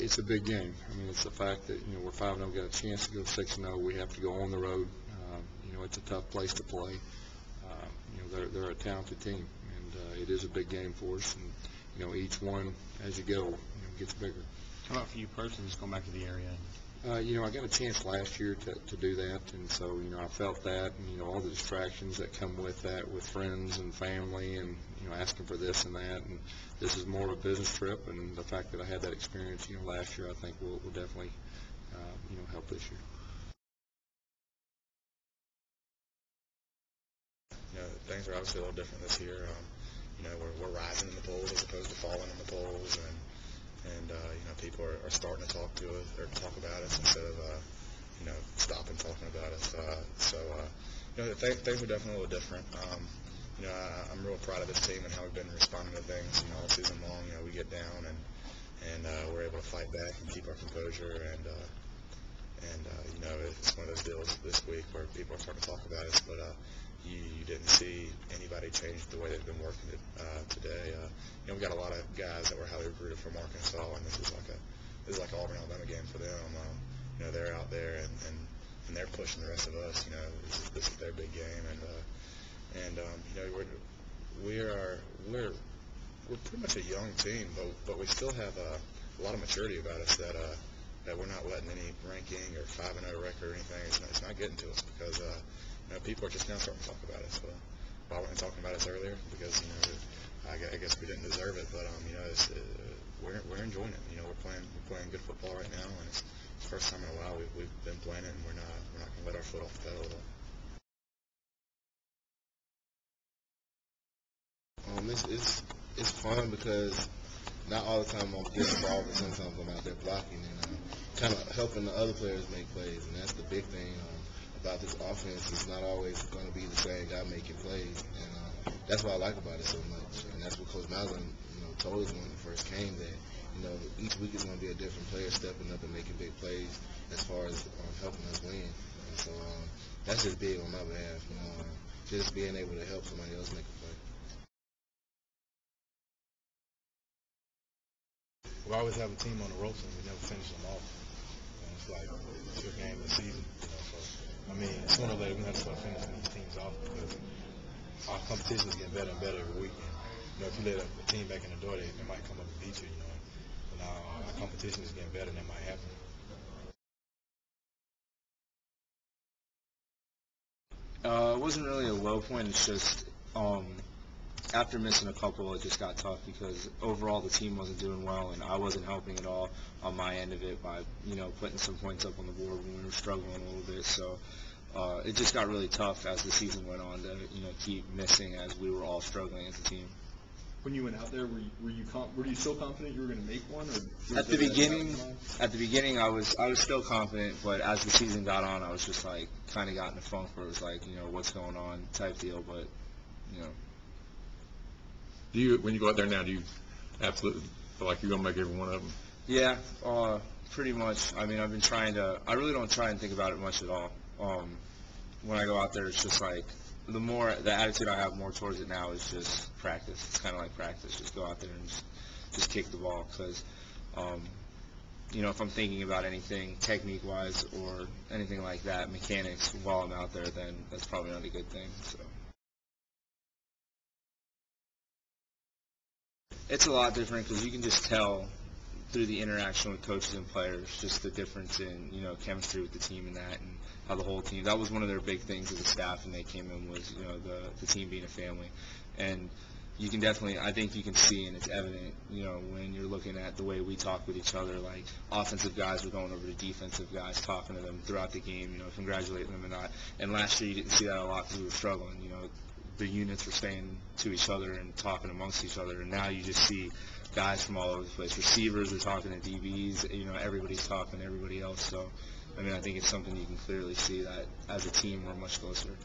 It's a big game. I mean, it's the fact that, we're 5-0, got a chance to go 6-0. We have to go on the road. It's a tough place to play. They're a talented team, and it is a big game for us. And, each one, as you go, gets bigger. How about for you personally, just going back to the area? I got a chance last year to do that, and so, I felt that, and, all the distractions that come with that, with friends and family, and, asking for this and that, and this is more of a business trip, and the fact that I had that experience, last year, I think will definitely, help this year. Things are obviously a little different this year. We're rising in the polls as opposed to falling in the polls, and people are starting to talk to us or talk about us instead of stopping talking about us. Things are definitely a little different. I'm real proud of this team and how we've been responding to things. All season long, we get down and we're able to fight back and keep our composure. And it's one of those deals this week where people are starting to talk about us, but you didn't see anybody change the way they've been working it today. We've got a lot of guys that were highly recruited from Arkansas, and this is like an Auburn, Alabama game for them. They're out there and they're pushing the rest of us. This is their big game, and we're pretty much a young team, but we still have a lot of maturity about us that we're not letting any ranking or 5-0 record or anything. It's not getting to us because people are just now starting to talk about us. Well, I wasn't talking about us earlier because I guess we didn't deserve it, but we're enjoying it. We're playing good football right now, and it's the first time in a while we've been playing it, and we're not going to let our foot off the pedal at all. It's fun because not all the time I'm getting involved, but sometimes I'm out there blocking and kind of helping the other players make plays, and that's the big thing about this offense. It's not always going to be the same guy making plays, and that's what I like about it so much. And that's what Coach Malzahn, told us when he first came, that each week is going to be a different player stepping up and making big plays as far as helping us win. And so that's just big on my behalf, just being able to help somebody else make a play. We always have a team on the ropes and we never finish them off. It's like it's your game of the season. So sooner or later we're going to have to start finishing these teams off because our competition is getting better and better every week. And, if you let a team back in the door, they might come up and beat you. But now our competition is getting better and that might happen. It wasn't really a low point. It's just after missing a couple, it just got tough because overall the team wasn't doing well, and I wasn't helping at all on my end of it by putting some points up on the board when we were struggling a little bit. So it just got really tough as the season went on to keep missing as we were all struggling as a team. When you went out there, were you still confident you were going to make one? Or at the beginning, I was still confident, but as the season got on, I was just like kind of got in a funk where it was like what's going on type deal. But Do you, when you go out there now, do you absolutely feel like you're going to make every one of them? Yeah, pretty much. I mean, I've been trying to. I really don't try and think about it much at all. When I go out there, it's just like the attitude I have more towards it now is just practice. It's kind of like practice. Just go out there and just kick the ball because, if I'm thinking about anything technique-wise or anything like that, mechanics while I'm out there, then that's probably not a good thing. So. It's a lot different because you can just tell through the interaction with coaches and players just the difference in chemistry with the team and that, and how the whole team. That was one of their big things as a staff, and they came in was the team being a family, and you can definitely, I think you can see, and it's evident when you're looking at the way we talk with each other. Like offensive guys were going over to defensive guys, talking to them throughout the game, congratulating them and not. And last year you didn't see that a lot because we were struggling. The units were staying to each other and talking amongst each other, and now you just see guys from all over the place. Receivers are talking to DBs, everybody's talking to everybody else. So, I think it's something you can clearly see that as a team we're much closer.